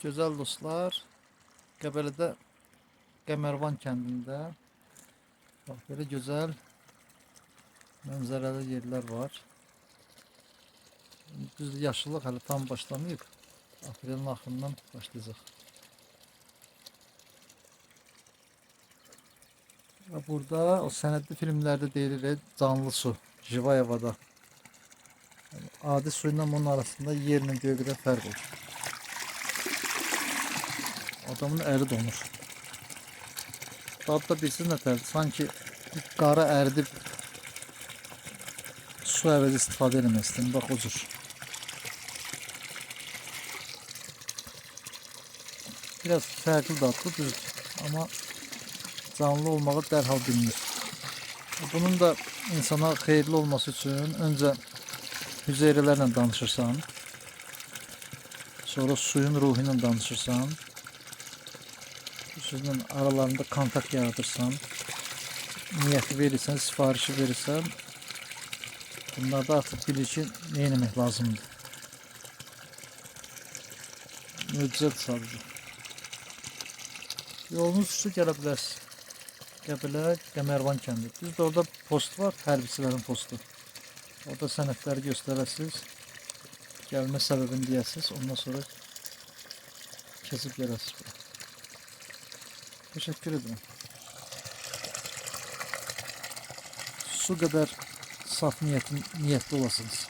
Gözəl dostlar, Qəbələdə Qəmərvan kəndində bax belə gözəl mənzərəli yerlər var. Düzdür, yaşıllıq hələ tam başlamayıb. Aprelin axırından başlayacaq. Və burada o sənədli filmlərdə deyilir canlı su, Jivayevada. Yəni, adi suyla bunun arasında yerlə göyə qədər fərq olur. Adamın əli donur. Dadı da bilsin nətərdir. Sanki qarı əridib su əvəzi istifadə eləmək istəyim. Bax o cür. Biraz fərqli dadlı düzdür. Amma canlı olmağı dərhal bilinir. Bunun da insana xeyirli olması üçün öncə hüceyrələrlə danışırsan. Sonra suyun ruhu ilə danışırsan. Suyun aralarında kontakt yaradırsan. Niyyəti verirsən, sifarişi verirsən. Bunlarda artıq bilir ki, nə etmək lazımdır. Möcüzədir sadəcə. Yolunuz üstü gələ bilərsiniz. Qəbələ Qəmərvan kəndi. Düzdür, orada post var, hərbiçilərin postu. Orada sənədləri göstərəsiniz. Gəlmə səbəbini deyəsiniz. Ondan sonra keçib gələsiniz. Teşekkür ederim. Su kadar saf niyetli olasınız.